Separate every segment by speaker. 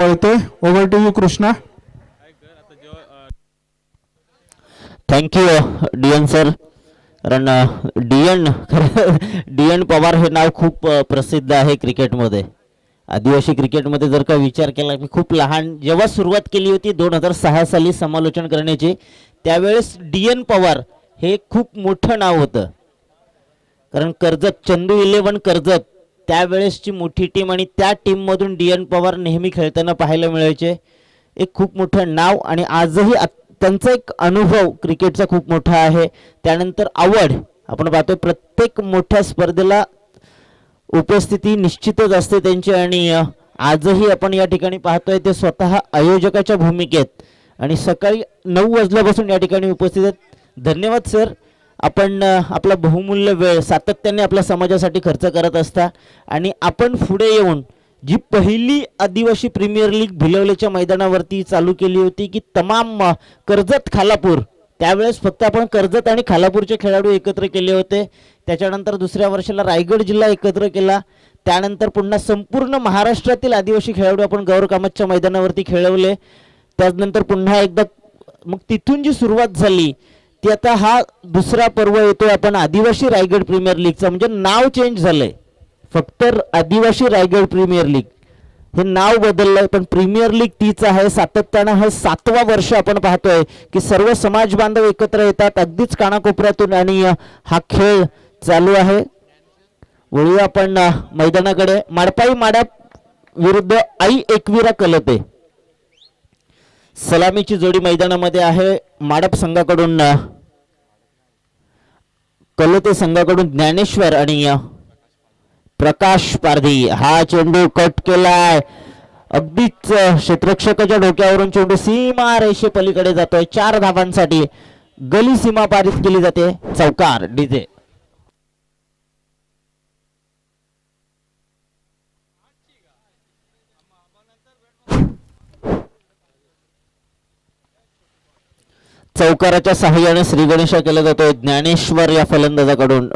Speaker 1: पळते. Over to you Krishna.
Speaker 2: Thank you DN sir. कारण DN DN Pawar हे नाव खूप प्रसिद्ध आहे क्रिकेटमध्ये. आदिवासी क्रिकेटमध्ये जर का विचार केला की खूप लहान जेव्हा सुरुवात केली होती 2006 साली समालोचन करण्याची, त्यावेळेस डीएन पवार हे खूप मोठं नाव होतं. कारण कर्जत चंदू 11 कर्जत त्यावेळेसची मोठी टीम आणि त्या टीममधून डीएन पवार नेहमी खेळताना पाहायला मिळायचे. एक खूप मोठं नाव आणि आजही त्यांचा एक अनुभव क्रिकेटचा खूप मोठा आहे. त्यानंतर आवड आपण पाहतोय प्रत्येक मोठ्या स्पर्धेला उपस्थिती निश्चितच असते त्यांची आणि आजही आपण या ठिकाणी पाहतोय ते स्वतः आयोजकाच्या भूमिकेत आणि सकाळी 9 वाजल्यापासून या ठिकाणी उपस्थित आहेत. धन्यवाद सर. आपण आपला बहुमूल्य वेळ सातत्याने आपल्या समाजासाठी खर्च करत असता आणि आपण पुढे येऊन जी पहिली आदिवासी प्रीमियर लीग भिलवलेच्या मैदानावरती चालू केली होती की तमाम कर्जत खालापूर, त्यावेळेस फक्त आपण कर्जत आणि खालापूरचे खेळाडू एकत्र केले होते. त्याच्यानंतर दुसऱ्या वर्षाला रायगड जिल्हा एकत्र केला. त्यानंतर पुन्हा संपूर्ण महाराष्ट्रातील आदिवासी खेळाडू आपण गौर कामतच्या मैदानावरती खेळवले. त्यानंतर पुन्हा एकदा मग तिथून जी सुरुवात झाली ती आता हा दुसरा पर्व येतोय आपण आदिवासी रायगड प्रीमियर लीगचा. म्हणजे नाव चेंज झालंय, फक्त आदिवासी रायगड प्रीमियर लीग हे नाव बदललंय पण प्रीमियर लीग तीच आहे. सातत्यानं हे 7वा वर्ष आपण पाहतोय की सर्व समाज बांधव एकत्र येतात अगदीच कानाकोपऱ्यातून आणि हा खेळ चालू आहे. वळूया आपण मैदानाकडे. माडपाई माडप विरुद्ध आई एकविरा कलते. सलामीची जोडी मैदानामध्ये आहे. माडप संघाकडून कलते संघाकडून ज्ञानेश्वर आणि प्रकाश पारधी. हा चेंडू कट केलाय, अगदीच क्षेत्ररक्षकाच्या डोक्यावरून चेंडू सीमा रेषे पलीकडे जातोय. 4 धावांसाठी गली सीमा पारित केली जाते. चौकार डीजे. चौकाराच्या सहाय्याने श्री गणेश केला जातोय ज्ञानेश्वर या फलंदाजाकडून.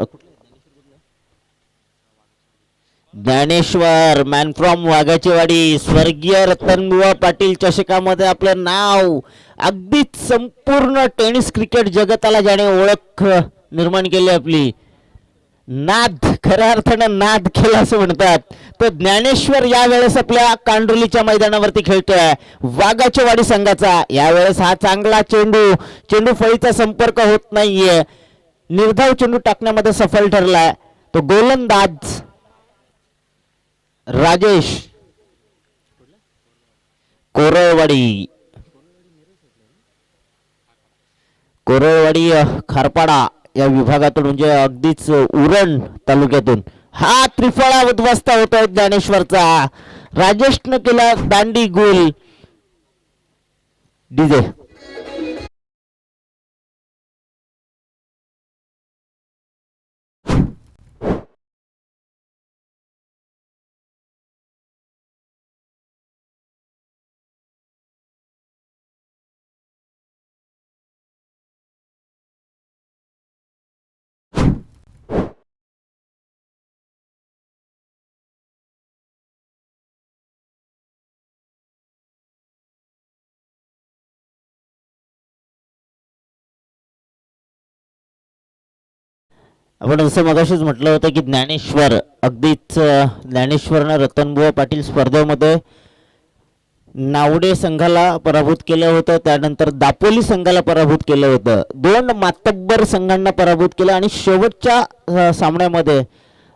Speaker 2: ज्ञानेश्वर मॅन फ्रॉम वाघाचीवाडी, स्वर्गीय रतनबुवा पाटील चषकामध्ये आपलं नाव अगदीच संपूर्ण टेनिस क्रिकेट जगताला ज्याने ओळख निर्माण केली आपली, नाद खऱ्या अर्थानं नाद केला असं म्हणतात. तर ज्ञानेश्वर यावेळेस आपल्या कांडोलीच्या मैदानावरती खेळतोय वाघाच्या वाडी संघाचा. यावेळेस हा चांगला चेंडू फळीचा संपर्क होत नाहीये, निर्धाव चेंडू टाकण्यामध्ये सफल ठरलाय. तो गोलंदाज राजेश कोरळवाडी खारपाडा या विभागातून म्हणजे अगदीच उरण तालुक्यातून हा त्रिफळा उद्ध्वस्त होतोय ज्ञानेश्वरचा. राजेशनं केला दांडी गोल. डीजे. आपण जसं मगाशीच म्हटलं होतं की अगदीच ज्ञानेश्वरनं रतनबुवा पाटील स्पर्धेमध्ये नावडे संघाला पराभूत केलं होतं. त्यानंतर दापोली संघाला पराभूत केलं होतं. 2 मातब्बर संघांना पराभूत केलं आणि शेवटच्या सामन्यामध्ये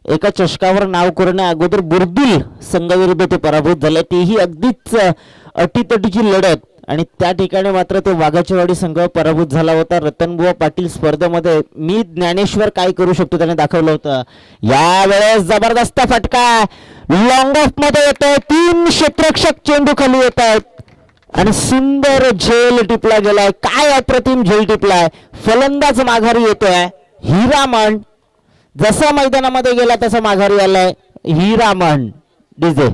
Speaker 2: एका चषकावर नाव करण्या अगोदर बुर्दुल संघाविरुद्ध ते पराभूत झाले. तीही अगदीच अटीतटीची लढत आणि त्या ठिकाणी मात्र ते वाघाचीवाडी संघ पराभूत झाला होता. रतनबुवा पाटील स्पर्धेमध्ये मी ज्ञानेश्वर काय करू शकतो त्याने दाखवलं होतं. यावेळेस जबरदस्त फटका लॉंग ऑफ मध्ये येतोय. 3 क्षेत्ररक्षक चेंडू खाली येत आहेत आणि सुंदर झेल टिपला गेलाय. काय अप्रतिम झेल टिपलाय. फलंदाज माघारी येतोय. हिरामण जसा मैदानामध्ये गेला तसा माघारी आलाय. हिरामण. डीजे.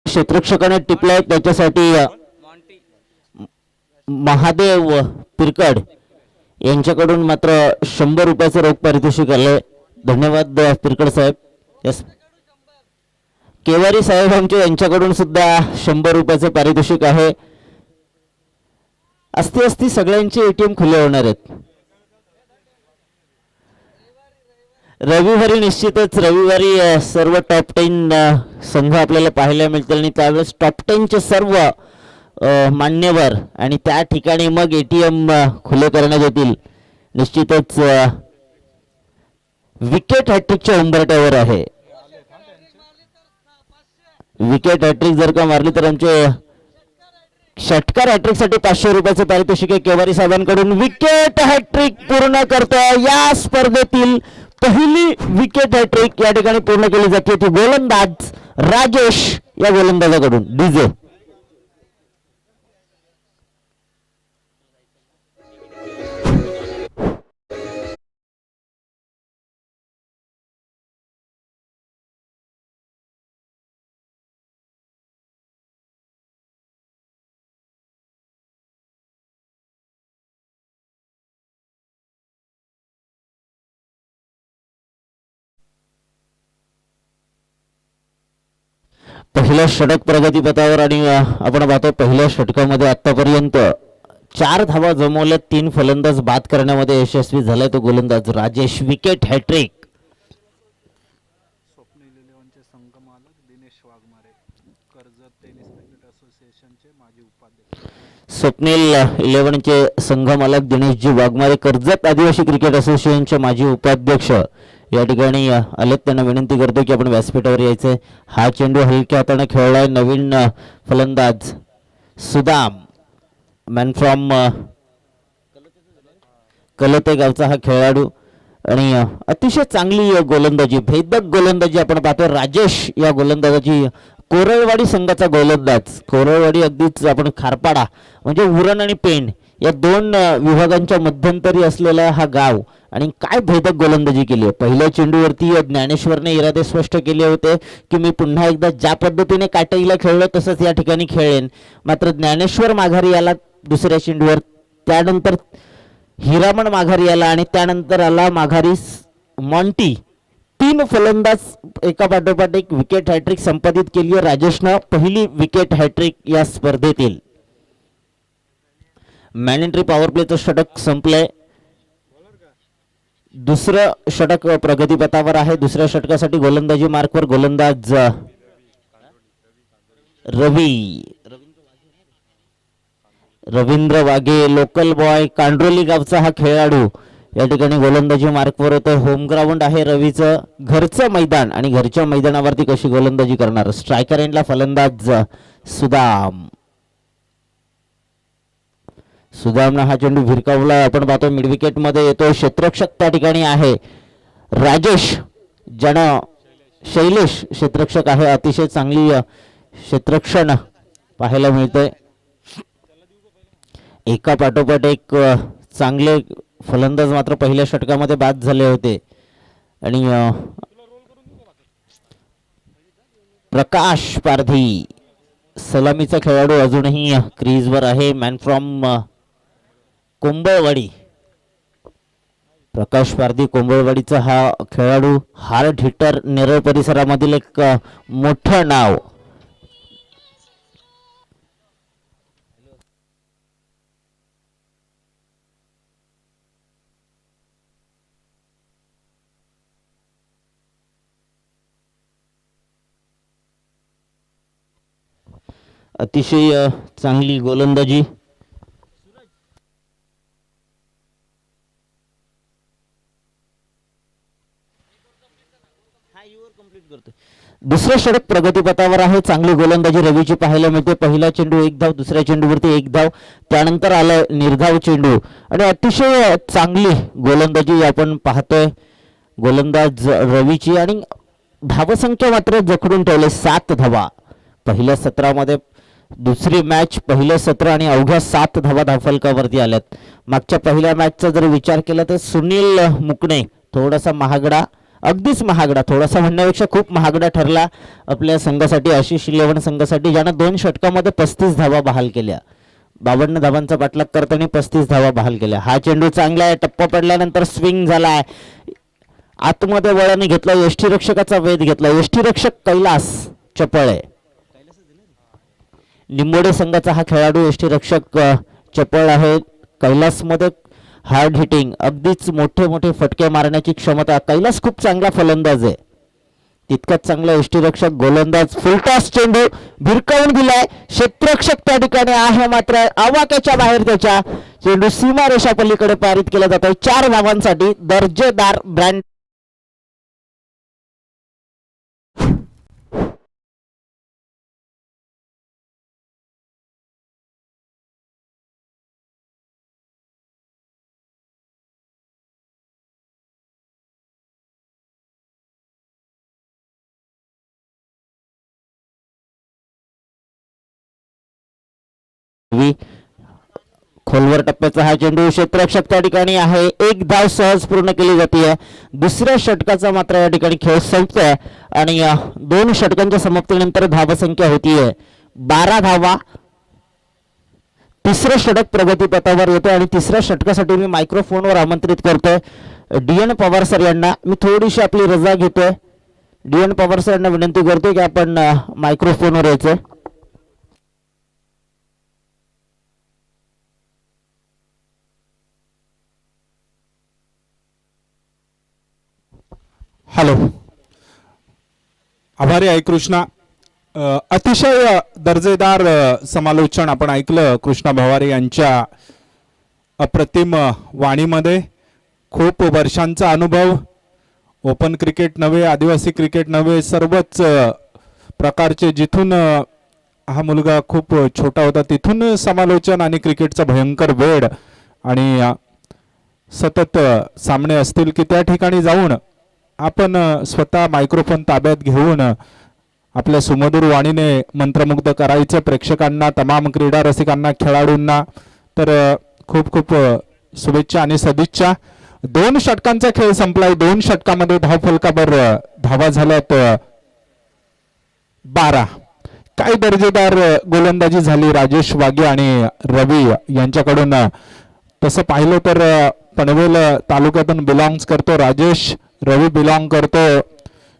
Speaker 2: क्षेत्ररक्षकाने टिपलाय त्याच्यासाठी महादेव पिरकड यांच्याकडून मात्र 100 रुपयाचं रोख पारितोषिक आले. धन्यवाद पिरकड साहेब. यस, केवारी साहेब आमचे यांच्याकडून सुद्धा 100 रुपयाचं पारितोषिक आहे. असती असती सगळ्यांचे एटीएम खुले होणार आहेत. रविवारी निश्चितच रविवारी सर्व टॉप 10 संघ आपल्याला पाहायला मिळतील आणि त्यावेळेस टॉप 10चे सर्व मान्यवर आणि त्या ठिकाणी मग एटीएम खुले करण्यात येतील. निश्चितच विकेट हॅट्रिकच्या उंबरठ्यावर आहे. विकेट हॅट्रिक जर का मारली तर आमचे षटकार हॅट्रिक साठी 500 रुपयाचं पारितोषिक आहे केवारी साहेबांकडून. विकेट हॅट्रिक पूर्ण करतोय. या स्पर्धेतील पहिली विकेट हॅट्रिक या ठिकाणी पूर्ण केली जाते ती गोलंदाज राजेश या गोलंदाजाकडून. डीजे पहिल्या षटक प्रगतीपथावर आणि आपण पाहतो पहिल्या षटकामध्ये आतापर्यंत 4 धावा जमवल्या. 3 फलंदाज बाद करण्यामध्ये यशस्वी झालाय तो गोलंदाज राजेश. Wicket hat trick.
Speaker 1: स्वप्नील इलेव्हनचे संघमालक दिनेश वाघमारे, कर्जत टेनिस क्रिकेट असोसिएशनचे माजी उपाध्यक्ष.
Speaker 2: स्वप्नील इलेव्हनचे संघमालक दिनेशजी वाघमारे, कर्जत आदिवासी क्रिकेट असोसिएशनचे माजी उपाध्यक्ष या ठिकाणी आलेत. त्यांना विनंती करतो की आपण व्यासपीठावर यायचंय. हा चेंडू हलक्या हाताने खेळलाय नवीन फलंदाज सुदाम, मॅन फ्रॉम कलते गावचा हा खेळाडू आणि अतिशय चांगली गोलंदाजी, भेदक गोलंदाजी आपण पाहतोय. राजेश या गोलंदाजाची कोरळवाडी संघाचा गोलंदाज. कोरळवाडी अगदीच आपण खारपाडा म्हणजे उरण आणि पेण या 2 विभागांच्या मध्यंतरी असलेला हा गाव आणि काय भेदक गोलंदाजी केली आहे. पहिल्या चेंडूवरती ज्ञानेश्वरने इरादे स्पष्ट केले होते की मी पुन्हा एकदा ज्या पद्धतीने काटईला खेळलो तसंच या ठिकाणी खेळेन. मात्र ज्ञानेश्वर माघारी आला दुसऱ्या चेंडूवर, त्यानंतर हिरामण माघारी आला आणि त्यानंतर आला माघारी मॉन्टी. 3 फलंदाज एका पाठोपाठ एक विकेट हॅट्रिक संपादित केली आहे राजेशनं. पहिली विकेट हॅट्रिक या स्पर्धेतील. मॅनेटरी पॉवर प्लेचं षटक संपलंय. दुसरं षटक प्रगतीपथावर आहे. दुसऱ्या षटकासाठी गोलंदाजी मार्कवर गोलंदाज रवींद्र वाघे, लोकल बॉय, कांड्रोली गावचा हा खेळाडू या ठिकाणी गोलंदाजी मार्कवर होतो. होम ग्राउंड आहे रवीचं, घरचं मैदान आणि घरच्या मैदानावरती कशी गोलंदाजी करणार. स्ट्रायकर एंडला फलंदाज सुदाम. सुदामनं हा चेंडू भिरकावला. आपण पाहतो मिड विकेट मध्ये येतो. क्षेत्ररक्षक त्या ठिकाणी आहे राजेश, ज्यानं शैलेश क्षेत्ररक्षक आहे. अतिशय चांगली क्षेत्ररक्षण पाहायला मिळतंय. एका पाठोपाठ एक चांगले फलंदाज मात्र पहिल्या षटकामध्ये बाद झाले होते आणि प्रकाश पारधी सलामीचा खेळाडू अजूनही क्रीजवर आहे. Man from कोंबळवाडी. प्रकाश पारधी कोंबळवाडीचा हा खेळाडू, हार्ड हिटर, नेरळ परिसरामधील एक मोठं नाव. अतिशय चांगली गोलंदाजी. दुसरे षटक प्रगतीपथावर आहे. चांगली गोलंदाजी रवीची पाहायला मिळते. पहिला चेंडू 1 धाव, दुसऱ्या चेंडूवरती 1 धाव, त्यानंतर आलं निर्धाव चेंडू आणि अतिशय चांगली गोलंदाजी आपण पाहतोय गोलंदाज रवीची. आणि धावसंख्या मात्र जखडून ठेवले 7 धावा पहिल्या सत्रामध्ये. दुसरी मॅच पहिलं सत्र आणि अवघ्या 7 धावा धावफलकावरती आल्यात. मागच्या पहिल्या मॅचचा जर विचार केला तर सुनील मुकणे थोडासा महागडा अगदीच महागडा, थोडासा म्हणण्यापेक्षा खूप महागडा ठरला आपल्या संघासाठी, आशिष 11 संघासाठी, ज्यानं 2 षटकामध्ये 35 धावा बहाल केल्या. 52 धावांचा पाठलाग करताना 35 धावा बहाल केल्या. हा चेंडू चांगला आहे, टप्पा पडल्यानंतर स्विंग झालाय, आतमध्ये वळण घेतला, यष्टीरक्षकाचा वेध घेतला. यष्टीरक्षक कैलास चपळे, निंबोडे संघाचा हा खेळाडू यष्टीरक्षक चपळ आहे. कैलासमध्ये हार्ड हिटिंग, अगदीच मोठे मोठे फटके मारण्याची क्षमता. कैलास खूप चांगला फलंदाज आहे, तितकाच चांगला यष्टीरक्षक गोलंदाज. फुलटॉस चेंडू भिरकावून दिलाय, क्षेत्ररक्षक त्या ठिकाणी आहे, मात्र आवाक्याच्या बाहेर त्याच्या चेंडू सीमारेषा पलीकडे पारित केला जातोय. 4 धावांसाठी दर्जेदार ब्रँड. खोलवर टप्प्याचा हा चेंडू, क्षेत्ररक्षक त्या ठिकाणी आहे, 1 धाव सहज पूर्ण केली जाते. दुसऱ्या षटकाचा मात्र या ठिकाणी खेळ संपतोय आणि 2 षटकांच्या समाप्तीनंतर धावसंख्या होतीये 12 धावा. तिसरं षटक प्रगतीपथावर येतं आणि तिसऱ्या षटकासाठी मी मायक्रोफोनवर आमंत्रित करतोय DN पवार सर यांना. मी थोडीशी आपली रजा घेतोय. DN पवार सर यांना विनंती करतोय की आपण मायक्रोफोनवर यायचं.
Speaker 3: हॅलो, आभारी आहे कृष्णा. अतिशय दर्जेदार समालोचन आपण ऐकलं कृष्णा भवारे यांच्या अप्रतिम वाणीमध्ये. खूप वर्षांचा अनुभव, ओपन क्रिकेट नव्हे, आदिवासी क्रिकेट नव्हे, सर्वच प्रकारचे, जिथून हा मुलगा खूप छोटा होता तिथून समालोचन आणि क्रिकेटचा भयंकर वेड आणि सतत सामने असतील की त्या ठिकाणी जाऊन आपण स्वतः मायक्रोफोन ताब्यात घेऊन आपल्या सुमधुर वाणीने मंत्रमुग्ध करायचं प्रेक्षकांना, तमाम क्रीडा रसिकांना, खेळाडूंना. तर खूप खूप शुभेच्छा आणि सदिच्छा. 2 षटकांचा खेळ संपलाय. 2 षटकामध्ये धावफलकावर धावा झाल्यात 12. काय दर्जेदार गोलंदाजी झाली राजेश वाघे आणि रवी यांच्याकडून. तसं पाहिलं तर पनवेल तालुक्यातून बिलॉंग्स करतो राजेश, रवी बिलॉंग करतो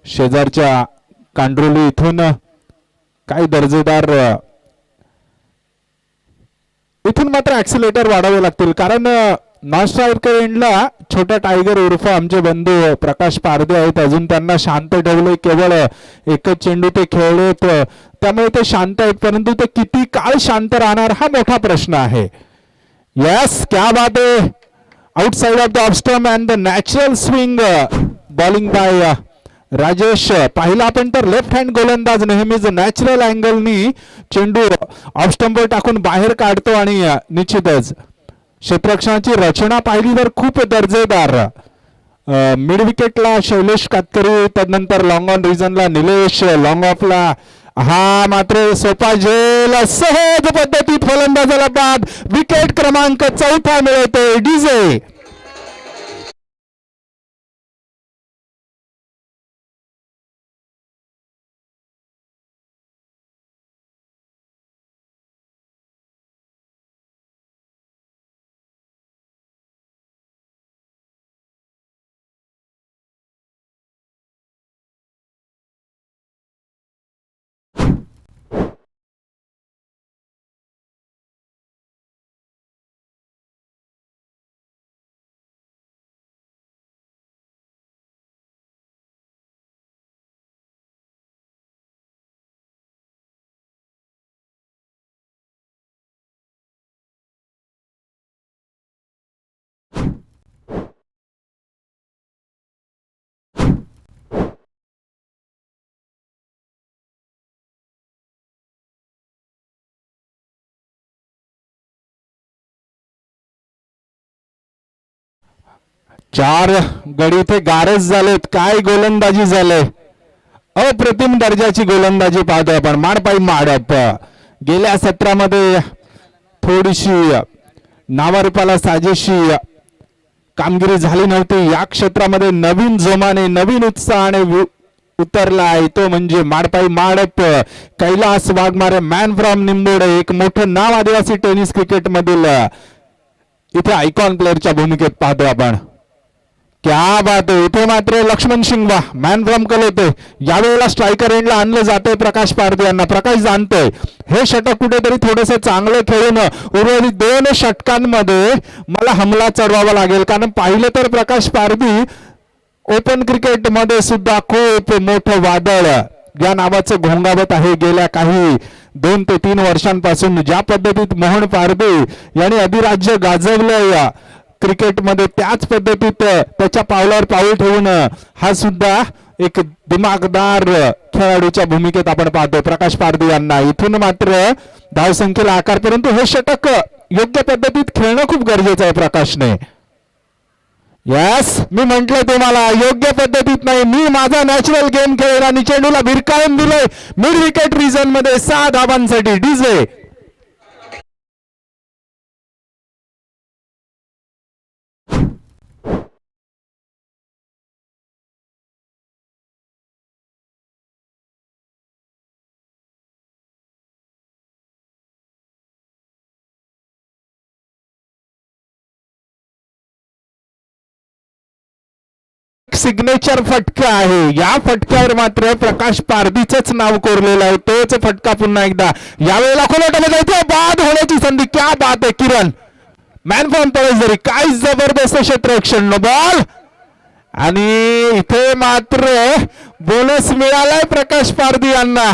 Speaker 3: शेजारच्या कांड्रोली इथून. काय दर्जेदार. इथून मात्र ऍक्सिलेटर वाढावे लागतील, कारण नॉन स्ट्रायकर एंडला छोटा टायगर उर्फ आमचे बंधू प्रकाश पारदे आहेत. अजून त्यांना शांत ठेवले, केवळ एकच चेंडू ते खेळलेत, त्यामुळे ते शांत आहेत. परंतु ते किती काळ शांत राहणार हा मोठा प्रश्न आहे. यस, क्या बात है. Outside of the off stump and the natural swing bowling bye Rajesh. पाहिला आपण तर लेफ्ट हँड गोलंदाज नेहमीच नॅचरल अँगलनी चेंडू ऑफ स्टंपवर टाकून बाहेर काढतो आणि निश्चितच क्षेत्ररक्षणाची रचना पाहिली तर खूप दर्जेदार. मिड विकेटला शैलेश कातकरी, तदनंतर लॉंग ऑन रिजनला निलेश, लॉंग ऑफला हा मात्र सोपा झेल. सहज पद्धतीत फलंदाजाला बाद. विकेट क्रमांक 4 मिळवते डीजे. चार गडी इथे गारच झालेत. काय गोलंदाजी झाले, अप्रतिम दर्जाची गोलंदाजी पाहतोय आपण. माडपाई माडप गेल्या सत्रामध्ये थोडीशी नावारूपाला साजेशी कामगिरी झाली नव्हती. या क्षेत्रामध्ये नवीन जोमाने नवीन उत्साहाने उतरला आहे तो म्हणजे माडपाई माडप कैलास वाघमारे, मॅन फ्रॉम निंबोडे. एक मोठं नाव आदिवासी टेनिस क्रिकेट मधील इथे आयकॉन प्लेअरच्या भूमिकेत पाहतो आपण. क्या बात आहे. इथे मात्र लक्ष्मण शिंगवा मॅन फ्रॉम कलोते. यावेळेला स्ट्रायकर एंडला आणलं जातंय प्रकाश पारधी यांना. प्रकाश जाणतोय हे षटक कुठेतरी थोडंसं चांगलं खेळून उर्वरित 2 षटकांमध्ये मला हमला चढवावा लागेल. कारण पाहिलं तर प्रकाश पारधी ओपन क्रिकेट मध्ये सुद्धा खूप मोठं वादळ या नावाचं घोंगावत आहे. गेल्या काही 2 ते 3 वर्षांपासून ज्या पद्धतीत मोहन पारधी यांनी अधिराज्य गाजवलं या क्रिकेटमध्ये, त्याच पद्धतीत त्याच्या पावलावर पाऊल ठेवून हा सुद्धा एक दिमागदार खेळाडूच्या भूमिकेत आपण पाहतो प्रकाश पारधी यांना. इथून मात्र धावसंख्येला आकार, परंतु हे षटक योग्य पद्धतीत खेळणं खूप गरजेचं आहे प्रकाशने. यस, मी म्हंटल तुम्हाला योग्य पद्धतीत नाही, मी माझा नॅचरल गेम खेळेल आणि चेंडूला भिरकावून दिले मिड विकेट रिजन मध्ये 6 धावांसाठी. डीजे सिग्नेचर फटका आहे. या फटक्यावर मात्र प्रकाश पारधीच नाव कोरलेलं आहे. तोच फटका पुन्हा एकदा यावेळेला खोलटमध्ये जायचं, बाद होण्याची संधी. क्या बात आहे किरण, मॅन फ्रॉम तळेजरी. काय जबरदस्त क्षेत्ररक्षण, नो बॉल. आणि इथे मात्र बोनस मिळालाय प्रकाश पारधी यांना.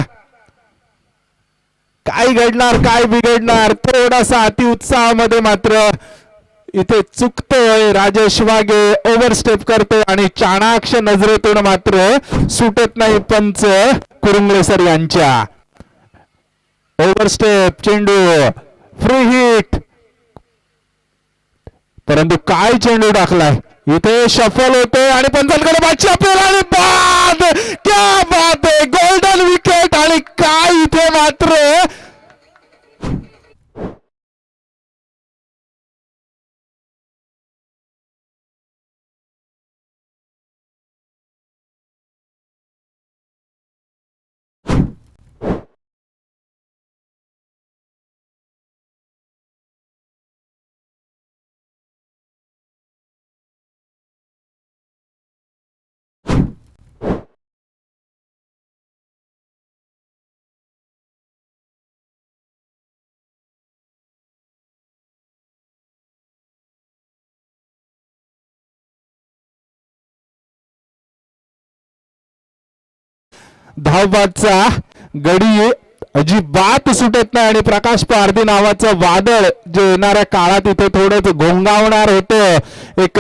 Speaker 3: काय घडणार काय बिघडणार, थोडासा अतिउत्साहामध्ये मात्र इथे चुकतोय राजेश वाघे. ओव्हरस्टेप करतोय आणि चाणाक्ष नजरेतून मात्र सुटत नाही पंच कुरुंगले सर यांच्या. ओव्हरस्टेप, चेंडू, फ्री हिट, परंतु काय चेंडू टाकलाय. इथे शफल होते आणि पंचांकडे बादशाह अपील आणि बाद. क्या बात आहे, गोल्डन विकेट. आणि काय इथे मात्र धावबादचा गडी अजिबात सुटत नाही आणि प्रकाश पारधी नावाचं वादळ जे येणाऱ्या काळात इथे थोडं घोंगावणार होतं. एक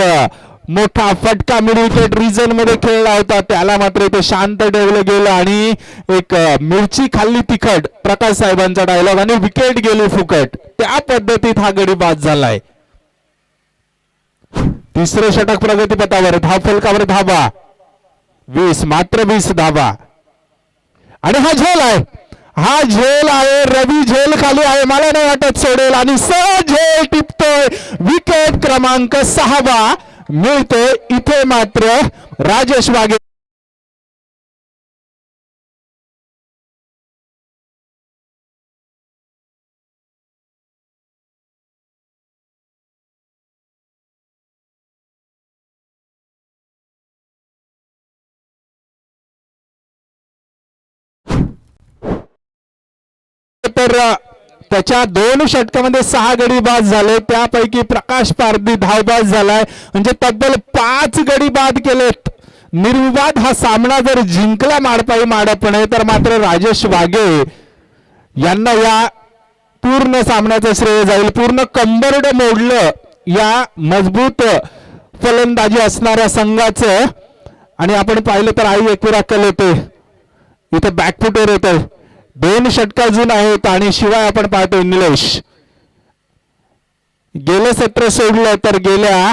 Speaker 3: मोठा फटका मिड विकेट रिजन मध्ये खेळला होता, त्याला मात्र इथे शांत ठेवलं गेलं आणि एक मिरची खाल्ली तिखट प्रकाश साहेबांचा डायलॉग आणि विकेट गेली फुकट. त्या पद्धतीत हा गडी बाद झालाय. तिसरे षटक प्रगतीपथावर, धाव फलकावर धावा 20, मात्र 20 धावा. आणि हा झेल आहे, हा झेल आहे. रवी झेल खाली आहे, मला नाही वाटत सोडेल आणि सहज झेल टिपतोय. विकेट क्रमांक 6 मिळतोय. इथे मात्र राजेश वाघे तर त्याच्या 2 षटकामध्ये 6 गडी बाद झाले, त्यापैकी प्रकाश पारधी धावबाद झालाय. म्हणजे तब्बल 5 गडी बाद केलेत. निर्विवाद हा सामना जर जिंकला माडपाई माडपणे तर मात्र राजेश वाघे यांना या पूर्ण सामन्याचं श्रेय जाईल. पूर्ण कंबरड मोडलं या मजबूत फलंदाजी असणाऱ्या संघाचं. आणि आपण पाहिलं तर आई एकविरा कलोते इथे बॅकफुटवर येतोय. 2 षटक अजून आहेत आणि शिवाय आपण पाहतोय निलेश. गेलं सत्र सोडलं तर गेल्या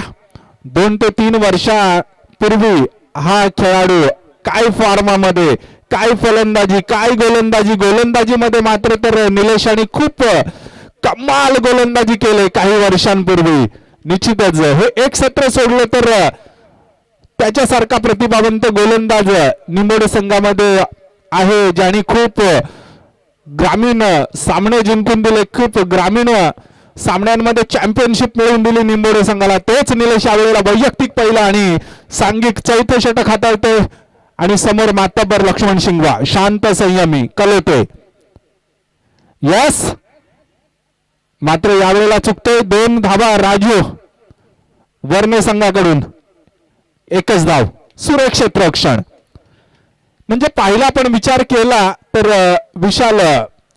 Speaker 3: 2 ते 3 वर्षापूर्वी हा खेळाडू काय फॉर्मामध्ये, काय फलंदाजी, काय गोलंदाजी मध्ये मात्र तर निलेशाने खूप कमाल गोलंदाजी केले काही वर्षांपूर्वी. निश्चितच हे एक सत्र सोडलं तर त्याच्यासारखा प्रतिभावंत गोलंदाज निंबोडे संघामध्ये आहे, ज्यांनी खूप ग्रामीण सामने जिंकून दिले, खूप ग्रामीण सामन्यांमध्ये चॅम्पियनशिप मिळवून दिली निंबोडे संघाला. तेच निलेश यावेळेला वैयक्तिक पहिला आणि सांघिक चौथे षटक हाताळते आणि समोर मातब्बर लक्ष्मण शिंगवा शांत संयमी कलते. यस, मात्र यावेळेला चुकतोय. 2 धावा राजू वर्णे संघाकडून, एकच धाव, सुरेख क्षेत्ररक्षण. म्हणजे पाहिला पण विचार केला तर विशाल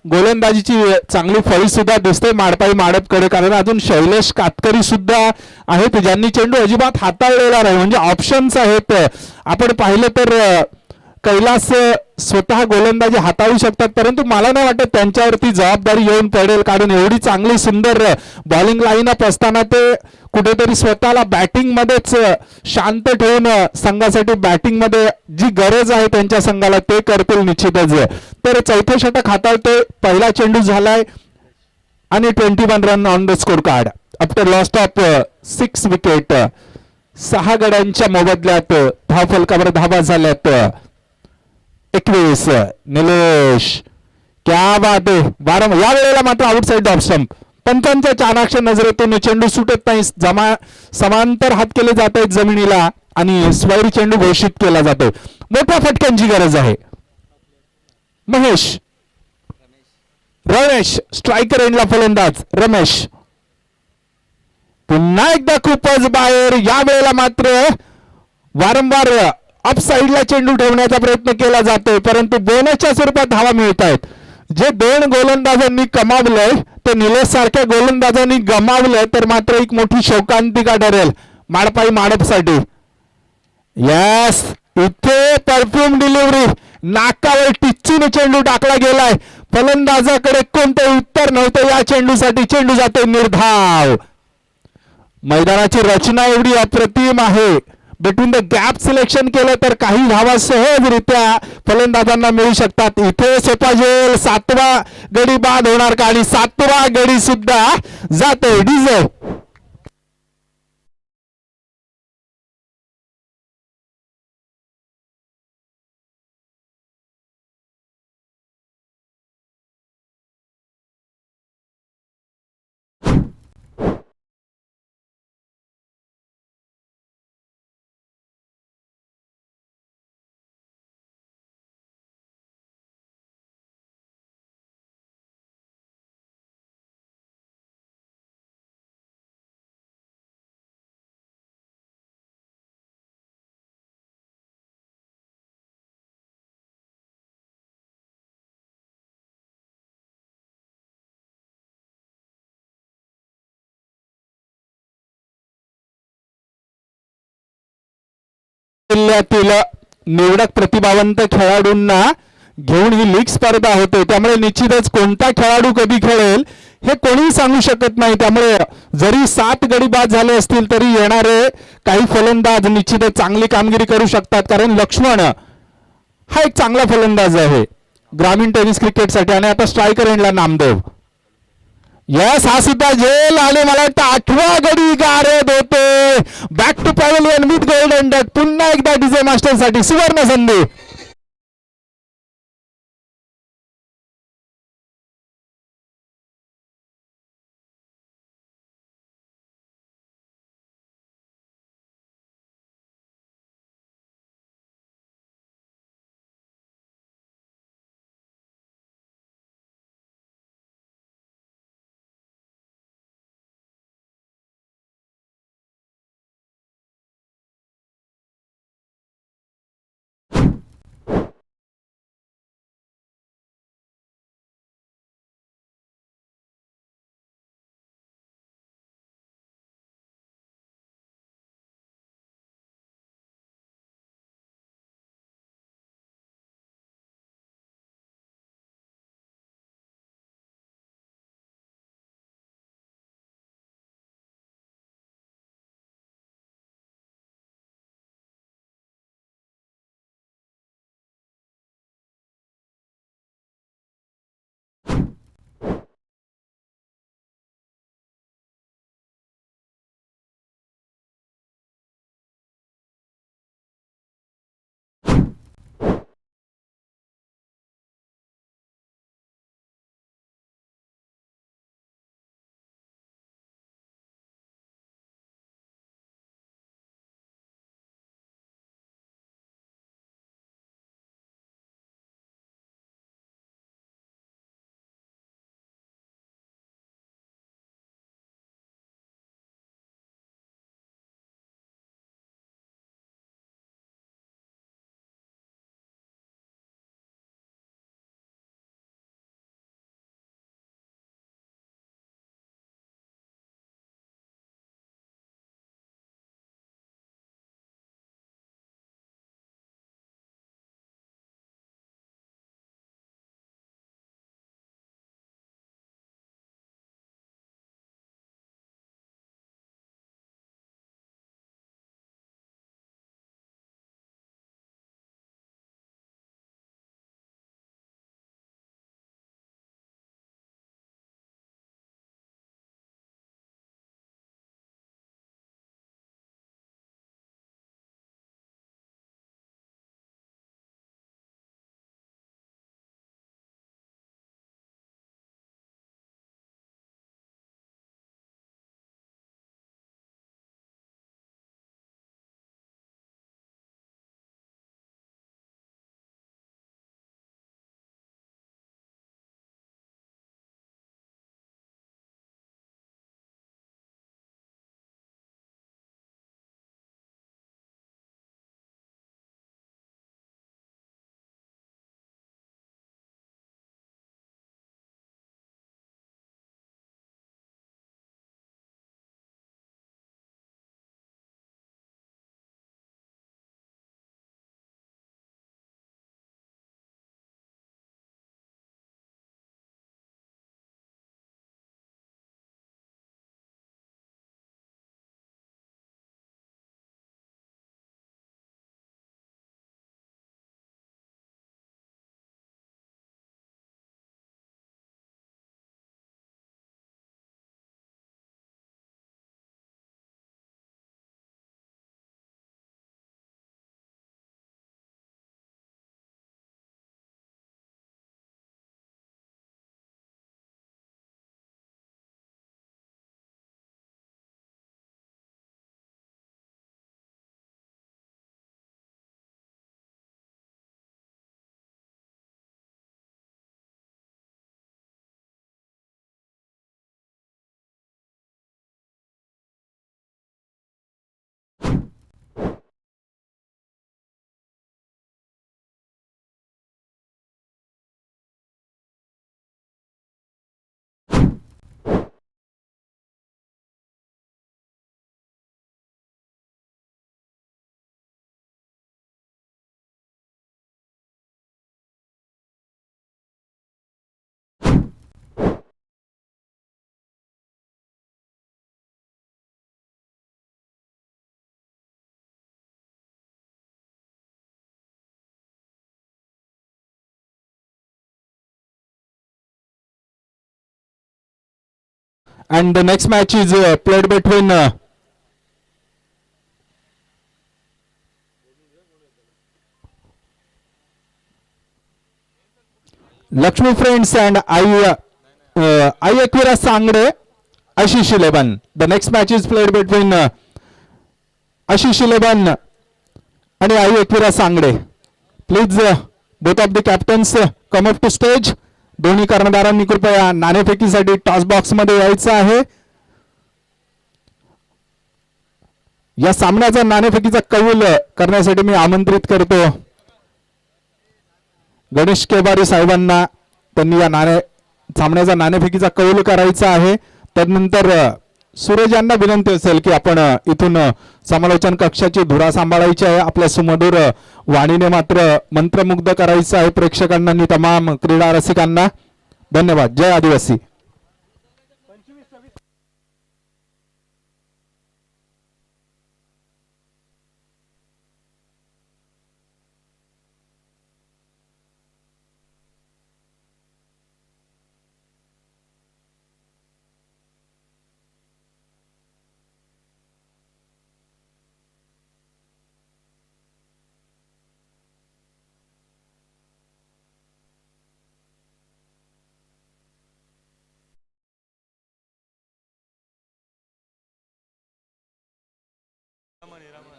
Speaker 3: गोलंदाजीची चांगली फळी सुद्धा दिसते माडपाई माडपकडे, कारण अजून शैलेश कातकरी सुद्धा आहेत ज्यांनी चेंडू अजिबात हाताळलेला नाही. म्हणजे ऑप्शन्स आहेत. आपण पाहिलं तर कैलास स्वतः गोलंदाजी हाताळू शकतात, परंतु मला नाही वाटत त्यांच्यावरती जबाबदारी येऊन पडेल, कारण एवढी चांगली सुंदर बॉलिंग लाईनअप असताना ते कुठेतरी स्वतःला बॅटिंग मध्येच शांत ठेवून संघासाठी बॅटिंग मध्ये जी गरज आहे त्यांच्या संघाला ते करतील निश्चितच. तर चौथे षटक हाताळते, पहिला चेंडू झालाय आणि 21 run on the score card after lost of 6 wicket. 6 गड्यांच्या मोबदल्यात धावफलकावर धावा झाल्यात 21. निलेश, क्या बात आहे. या वेळेला मात्र आउटसाइड ऑफ स्टंप. पंचांच्या चाणाक्ष नजरेतून चेंडू सुटत नाही, समांतर हात केले जात आहेत जमिनीला आणि स्वैर चेंडू घोषित केला जातो. मोठ्या फटक्यांची गरज आहे. महेश, रमेश स्ट्रायकर एंडला फलंदाज रमेश, पुन्हा एकदा खूपच बाहेर. या वेळेला मात्र वारंवार अप साइडला चेंडू ठेवण्याचा प्रयत्न केला जातोय, परंतु बोनसच्या स्वरूपात धावा मिळत आहेत. जे 2 गोलंदाजांनी कमावलंय ते निलेश सारख्या गोलंदाजांनी गमावलंय तर मात्र एक मोठी शोकांतिका ठरेल माडपाई माडपसाठी. यस, इथे परफ्यूम डिलिव्हरी, नाकावर टिच्चून चेंडू टाकला गेलाय. फलंदाजाकडे कोणतेही उत्तर नव्हते या चेंडूसाठी. चेंडू जाते निर्धाव. मैदानाची रचना एवढी अप्रतिम आहे. बिटवीन द गॅप सिलेक्शन केलं तर काही धावा सहजरित्या फलंदाजांना मिळू शकतात. इथे सोपा झेल, 7वा गडी बाद होणार का? आणि 7वा गडी सुद्धा जातोय. डिझर्व जिल्ह्यातील निवडक प्रतिभावंत खेळाडूंना घेऊन ही लीग स्पर्धा होते, त्यामुळे निश्चितच कोणता खेळाडू कधी खेळेल हे कोणीही सांगू शकत नाही. त्यामुळे जरी 7 गडी बाद झाले असतील तरी येणारे काही फलंदाज निश्चितच चांगली कामगिरी करू शकतात, कारण लक्ष्मण हा एक चांगला फलंदाज आहे ग्रामीण टेनिस क्रिकेटसाठी. आणि आता स्ट्रायकर एंडला नामदेव. यस, हा सुद्धा झेल आणि मला वाटतं 8वा गडी गारद होते. Back to pavilion with golden duck. पुन्हा एकदा डीजे मास्टर साठी सुवर्ण संधी. and the next match is played between Lakshmi Friends and I Equira Sangre Ashish 11. The next match is played between Ashish 11 and I Equira Sangre. Please both of the captains come up to stage. दोन्ही कर्णधारांनी कृपया नाणेफेकीसाठी toss box मध्ये यायचं आहे. या सामन्याचा नाणेफेकीचा कौल करण्यासाठी मी आमंत्रित करतो गणेश केबारी साहेबांना. त्यांनी या सामन्याचा नाणेफेकीचा कौल करायचा आहे. त्यानंतर सूरज यांना विनंती असेल की आपण इथून समालोचन कक्षाची धुरा सांभाळायची आहे. आपल्या सुमधुर वाणीने मात्र मंत्रमुग्ध करायचं आहे प्रेक्षकांना आणि तमाम क्रीडा रसिकांना. धन्यवाद. जय आदिवासी.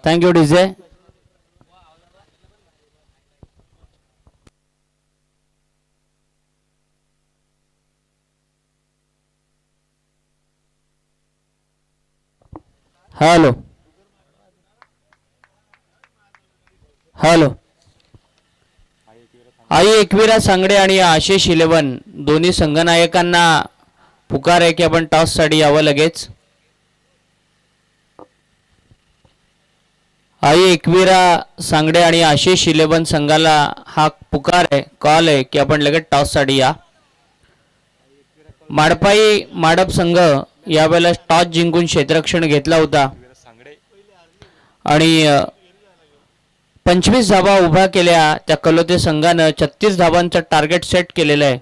Speaker 2: Thank you DJ. Hello hello. आई एकविरा सांगडे आणि आशिष 11 दोन्ही संघनायकांना पुकार आहे की आपण टॉस साठी यावं लगेच. आई एकविरा सांगडे आणि आशिष 11 संघाला हा पुकार आहे, कॉल आहे की आपण लगेच टॉस साठी या. माडपाई माडप संघ यावेळेला टॉस जिंकून क्षेत्ररक्षण घेतला होता आणि 25 धावा उभ्या केल्या. त्या कलोते संघानं 36 धावांचं टार्गेट सेट केलेलं आहे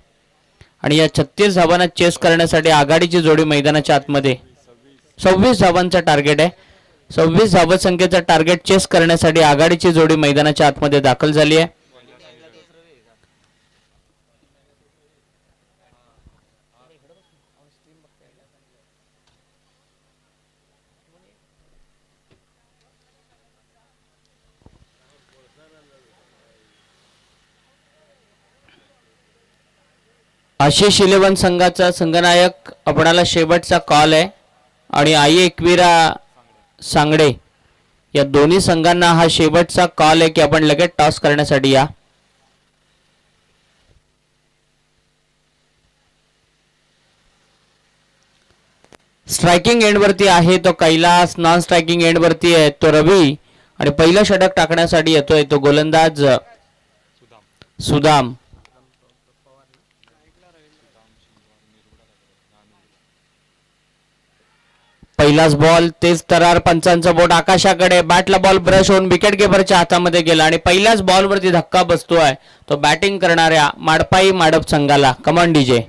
Speaker 2: आणि या 36 धावांना चेस करण्यासाठी आघाडीची जोडी मैदानाच्या आतमध्ये 26 धावांचा टार्गेट आहे. 26 धावसंख्येचा टार्गेट चेस करण्यासाठी आघाडीची जोडी मैदानाच्या आतमध्ये दाखल झाली आहे. आशिष 11 संघाचा संघनायक आपणाला शेवटचा कॉल आहे आणि आई एकविरा सांगडे या दोन्ही संघांना हा शेवटचा कॉल आहे की आपण लगेच टॉस करण्यासाठी या. स्ट्रायकिंग एंड वरती आहे तो कैलास, नॉन स्ट्रायकिंग एंड वरती आहे तो रवी आणि पहिलं षटक टाकण्यासाठी येतोय तो गोलंदाज सुदाम. पहिलाच बॉल तेज तरार, पंचांचा बोट आकाशाकडे, बॅटला बॉल ब्रश होऊन विकेट किपरच्या हातामध्ये गेला आणि पहिल्याच बॉल वरती धक्का बसतोय तो बॅटिंग करणाऱ्या माडपाई माडप संघाला. कमान डीजे.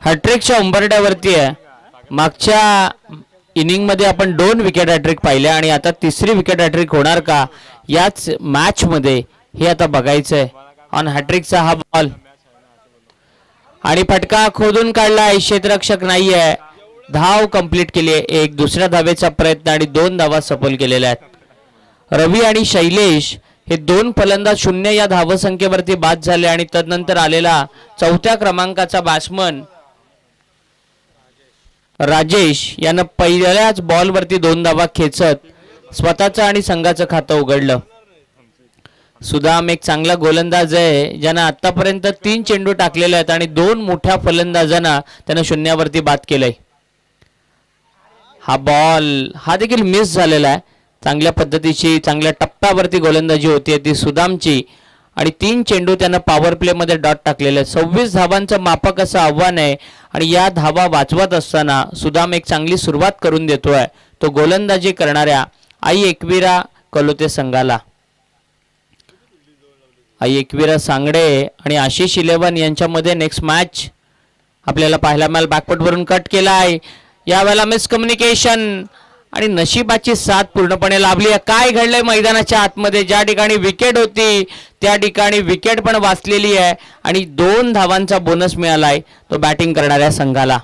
Speaker 4: हॅट्रिकच्या उंबरठ्यावरती आहे. मागच्या इनिंगमध्ये आपण 2 विकेट हॅट्रिक पाहिल्या आणि आता तिसरी विकेट हॅट्रिक होणार का याच मॅचमध्ये हे आता बघायचं आहे. ऑन हॅट्रिकचा हा बॉल आणि फटका खोदून काढलाय. क्षेत्ररक्षक नाही आहे. धाव कंप्लीट केली आहे. एक दुसऱ्या धावेचा प्रयत्न आणि 2 धावा सफल केलेल्या आहेत. रवी आणि शैलेश हे 2 फलंदाज 0 या धावसंख्येवरती बाद झाले आणि तदनंतर आलेला 4थ्या क्रमांकाचा बॅट्समन राजेश यानं पहिल्याच बॉलवरती 2 धावा खेचत स्वतःचं आणि संघाचं खातं उघडलं. सुदाम एक चांगला गोलंदाज आहे ज्यानं आतापर्यंत 3 चेंडू टाकलेले आहेत आणि 2 मोठ्या फलंदाजांना त्यानं शून्यावरती बाद केलंय. हा बॉल हा देखील मिस झालेला आहे. चांगल्या पद्धतीची चांगल्या टप्प्यावरती गोलंदाजी होती ती सुदामची आणि 3 चेंडू त्यानं पॉवर प्ले मध्ये डॉट टाकलेले आहेत. 26 धावांचं मापक असं आव्हान आहे आणि या धावा वाचवत असताना सुदाम एक चांगली सुरुवात करून देतोय तो गोलंदाजी करणाऱ्या आई एकविरा कलोते संघाला. आई एकविरा सांगडे आणि आशिष 11 यांच्यामध्ये नेक्स्ट मॅच आपल्याला पाहायला मिळाल. बॅकफुटवरून कट केला आहे. यावेळेला मिसकम्युनिकेशन आणि नशिबाची साथ पूर्णपणे लाभली आहे. काय घडलंय मैदानाच्या आतमध्ये ज्या ठिकाणी विकेट होती त्या ठिकाणी विकेट पण वाचलेली आहे आणि 2 धावांचा बोनस मिळालाय तो बॅटिंग करणाऱ्या संघाला.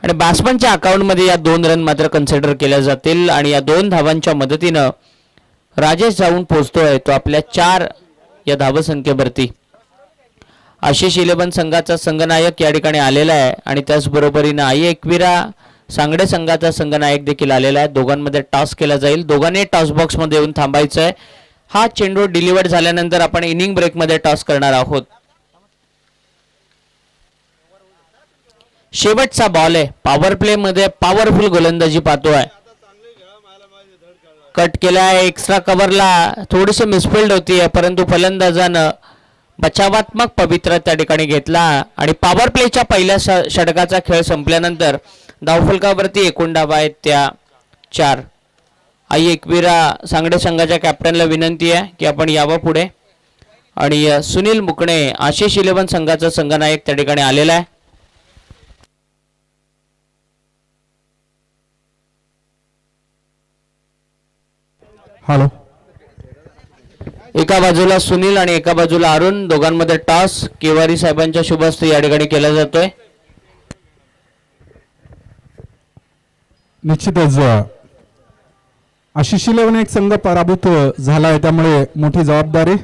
Speaker 4: आणि बॅट्समनच्या अकाउंटमध्ये या 2 रन मात्र कन्सिडर केल्या जातील आणि या 2 धावांच्या मदतीनं राजेश जाऊन पोहोचतोय तो आपल्या 4 या धावसंख्येवरती. आशिष 11 संघाचा संघनायक या ठिकाणी आलेला आहे आणि त्याचबरोबरीनं आई एकविरा सांगडे संघाचा संघनायक देखील आलेला आहे. दोघांमध्ये टॉस केला जाईल. दोघांनी टॉस बॉक्समध्ये येऊन थांबायचं आहे. हा चेंडू डिलिव्हर्ड झाल्यानंतर आपण इनिंग ब्रेकमध्ये टॉस करणार आहोत. शेवटचा बॉल आहे. पॉवर प्ले मध्ये पॉवरफुल गोलंदाजी पाहतोय. कट केलाय. एक्स्ट्रा कव्हरला थोडीशी मिसफिल्ड होती परंतु फलंदाजानं बचावात्मक पवित्रा त्या ठिकाणी घेतला आणि पॉवर प्लेच्या पहिल्या षटकाचा खेळ संपल्यानंतर धावफलकावरती एकूण धावा आहेत त्या 4. आई एकविरा सांगडे संघाच्या कॅप्टनला विनंती आहे की आपण यावं पुढे आणि सुनील मुकणे आशिष 11 संघाचा संघनायक त्या ठिकाणी आलेला आहे.
Speaker 3: हॅलो.
Speaker 4: एका बाजूला सुनील आणि एका बाजूला अरुण दोघांमध्ये टॉस केवारी साहेबांच्या शुभ हस्ते या ठिकाणी केला जातोय.
Speaker 3: निश्चितच आशिष 11 एक संघ पराभूत झाला आहे त्यामुळे मोठी जबाबदारी.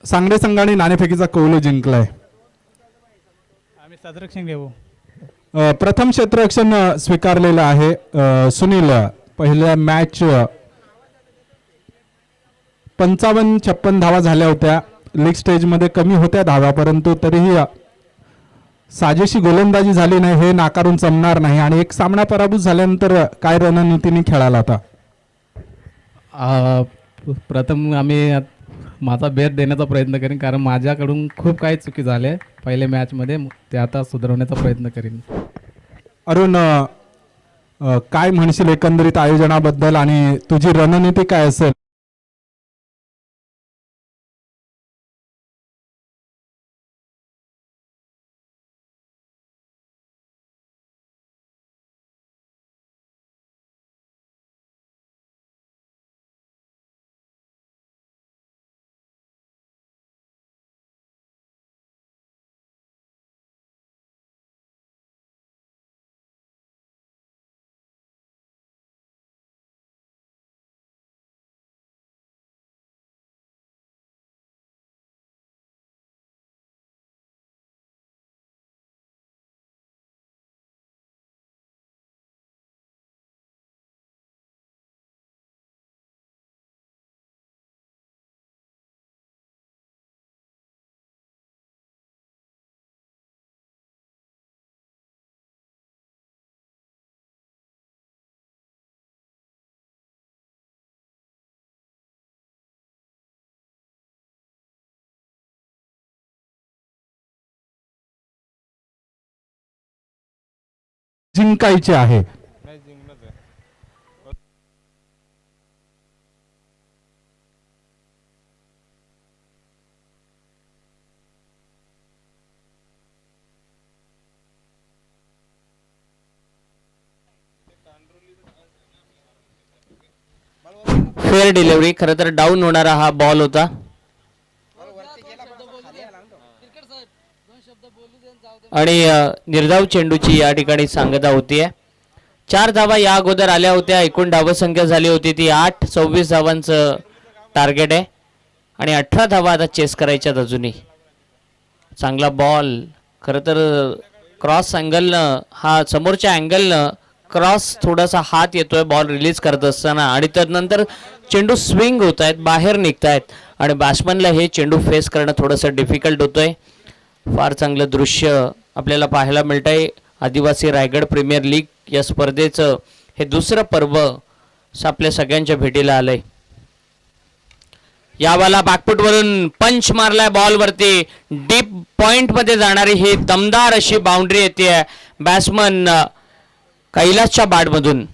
Speaker 3: सांगडे संघाने नाणेफेकीचा कौल जिंकलाय.
Speaker 5: क्षेत्ररक्षण घेऊ.
Speaker 3: प्रथम क्षेत्ररक्षण स्वीकारलेलं आहे. सुनील पहिल्या मॅच 55-56 धावा झाल्या होत्या. लीग स्टेजमध्ये कमी होत्या धावा परंतु तरीही साजेशी गोलंदाजी झाली नाही हे नाकारून जमणार नाही आणि एक सामना पराभूत झाल्यानंतर काय रणनीतीने खेळाला होता.
Speaker 5: प्रथम आम्ही माझा बेर देण्याचा प्रयत्न करीन कारण माझ्याकडून खूप काही चुकी झाल्या पहिल्या मॅचमध्ये ते आता सुधारवण्याचा प्रयत्न करीन.
Speaker 3: अरुण काय म्हणशील एकंदरीत आयोजनाबद्दल आणि तुझी रणनीती काय असेल. जिंकायचे आहे.
Speaker 4: फेअर डिलिव्हरी, खरं तर डाऊन होणारा हा बॉल होता. आणि निर्धाव चेंडूची या ठिकाणी सांगता होतीये. 4 धावा या अगोदर आल्या होत्या. एकूण धावसंख्या झाली होती ती 8. 26 धावांचं टार्गेट आहे आणि 18 धावा आता चेस करायच्यात अजूनही. चांगला बॉल, खरं तर क्रॉस अँगलनं, हा समोरच्या अँगलनं क्रॉस थोडासा हात येतोय बॉल रिलीज करत असताना आणि त्यानंतर चेंडू स्विंग होत आहेत, बाहेर निघतायत आणि बॅट्समनला हे चेंडू फेस करणं थोडंसं डिफिकल्ट होतंय. फार चांगलं दृश्य आपल्याला पाहायला मिळतंय. आदिवासी रायगड प्रीमियर लीग या स्पर्धेचं हे दुसरं पर्व आपल्या सगळ्यांच्या भेटीला आलंय. यावाला बॅकफुटवरून पंच मारलाय बॉलवरती, डीप पॉइंट मध्ये जाणारी ही दमदार अशी बाउंड्री येते बॅट्समन कैलासच्या बॅटमधून.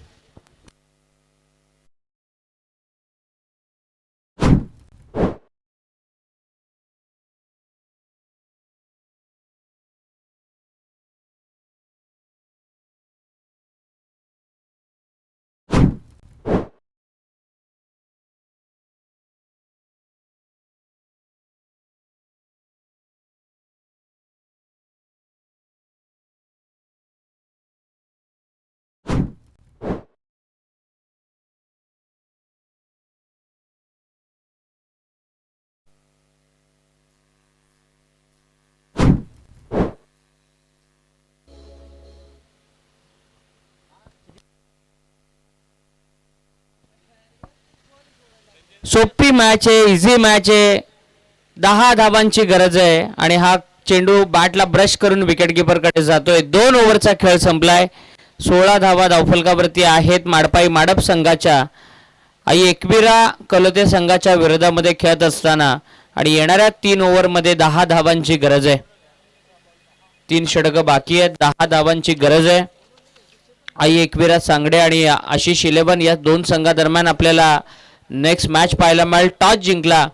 Speaker 4: सोपी मॅच आहे, इझी मॅच आहे. 10 धावांची गरज आहे आणि हा चेंडू बॅटला ब्रश करून विकेट कीपरकडे जातोय. 2 ओव्हरचा खेळ संपलाय. 16 धावा धावफलकावरती आहेत माडपाई माडप संघाच्या. आई एकविरा कलोते संघाच्या विरोधामध्ये खेळत असताना आणि येणाऱ्या 3 ओव्हरमध्ये 10 धावांची गरज आहे. 3 षटकं बाकी आहेत, 10 धावांची गरज आहे. आई एकविरा सांगडे आणि आशिष 11 या 2 संघादरम्यान आपल्याला नेक्स्ट मॅच पाहायला मिळेल. टॉस जिंकला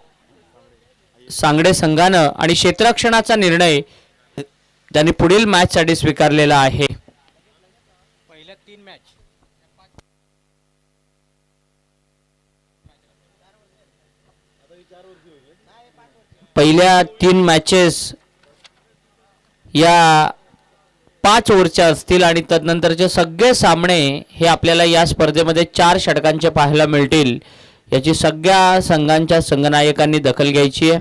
Speaker 4: सांगडे संघानं आणि क्षेत्ररक्षणाचा निर्णय त्यांनी पुढील मॅच साठी स्वीकारलेला आहे. पहिल्या 3 मॅचेस या 5 ओव्हरच्या असतील आणि त्यानंतरचे सगळे सामने हे आपल्याला या स्पर्धेमध्ये 4 षटकांचे पाहायला मिळतील. याची सगळ्या संघांच्या संघनायकांनी दखल घ्यायची आहे.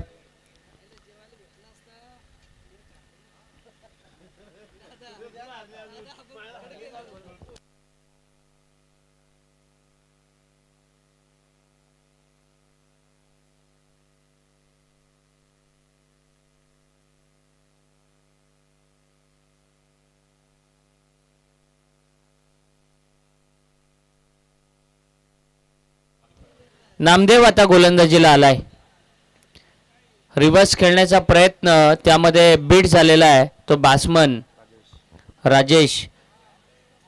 Speaker 4: नामदेव आता गोलंदाजीला आलाय. रिव्हर्स खेळण्याचा प्रयत्न त्यामध्ये बीट झालेला आहे. तो बॅट्समन राजेश.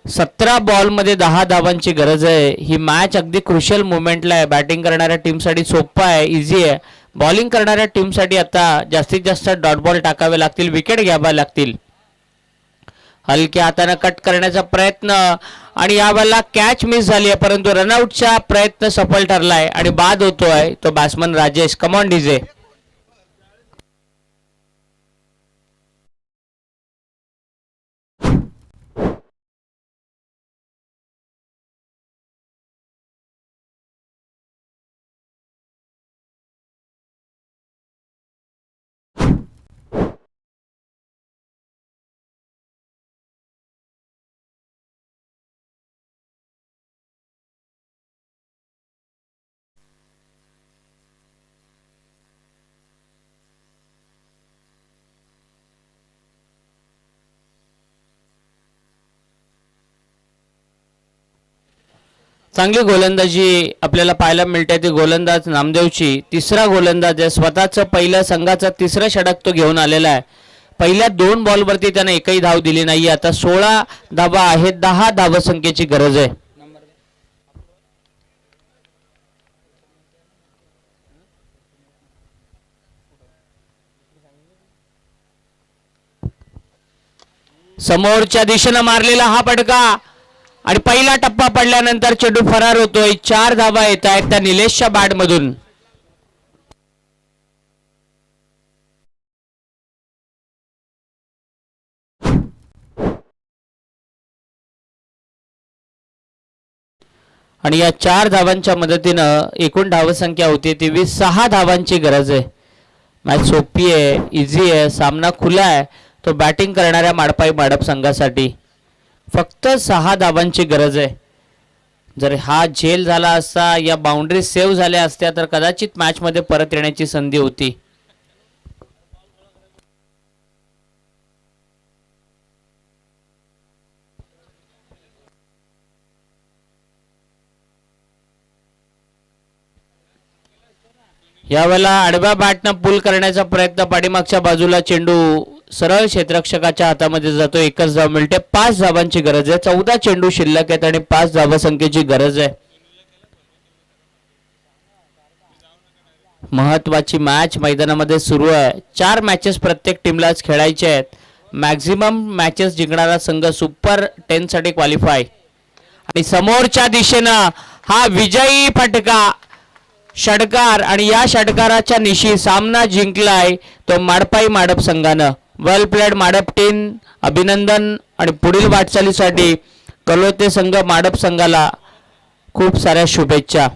Speaker 4: 17 बॉलमध्ये 10 धावांची गरज आहे. ही मॅच अगदी क्रुशियल मोमेंटला आहे. बॅटिंग करणाऱ्या टीमसाठी सोपं आहे, इझी आहे. बॉलिंग करणाऱ्या टीमसाठी आता जास्तीत जास्त डॉट बॉल टाकावे लागतील, विकेट घ्यावे लागतील. हलक्या हाताने कट करण्याचा प्रयत्न आणि यावेळेला कॅच मिस झाली आहे, परंतु रनआउटचा प्रयत्न सफल ठरलाय आणि बाद होतोय तो बॅट्समन राजेश. Come on DJ. चांगली गोलंदाजी आपल्याला पाहायला मिळते ती गोलंदाज नामदेवची. तिसरा गोलंदाज आहे, स्वतःचं पहिलं संघाचं 3रं षटक तो घेऊन आलेला आहे. पहिल्या 2 बॉलवरती त्यानं एकही धाव दिली नाही. आता 16 धावा आहेत, 10 धावसंख्येची गरज आहे. समोरच्या दिशेनं मारलेला हा फटका आणि पहिला टप्पा पडल्यानंतर चेंडू फरार होतोय. 4 धावा येत आहेत त्या निलेशच्या बॅटमधून. आणि या 4 धावांच्या मदतीनं एकूण धावसंख्या होती ती 6 धावांची गरज आहे. मॅच सोपी आहे, इझी आहे, सामना खुला आहे. तो बॅटिंग करणाऱ्या माडपाई माडप संघासाठी फक्त 6 धावांची गरज आहे. जर हा झेल झाला असता, या बाउंड्री सेव्ह झाल्या असत्या तर कदाचित मॅच मध्ये परत येण्याची संधी होती. यावेळेला आडव्या बॅटनं पुल करण्याचा प्रयत्न, पाठीमागच्या बाजूला चेंडू सरळ क्षेत्ररक्षकाच्या हातामध्ये जातो. एकच धाव मिळते. 5 धावांची गरज आहे. 14 चेंडू शिल्लक आहेत आणि 5 धावसंख्येची गरज आहे. महत्वाची मॅच मैदानामध्ये सुरू आहे. 4 मॅचेस प्रत्येक टीमलाच खेळायचे आहेत. मॅक्झिमम मॅचेस जिंकणारा संघ सुपर 10 साठी क्वालिफाय. आणि समोरच्या दिशेनं हा विजयी फटका, षटकार, आणि या षटकाराच्या निशी सामना जिंकलाय तो माडपाई माडप संघानं. वेल प्लेड माडप टीम, अभिनंदन. आणि पुढील वाटचालीसाठी कलोते संघ माडप संघाला खूप साऱ्या शुभेच्छा.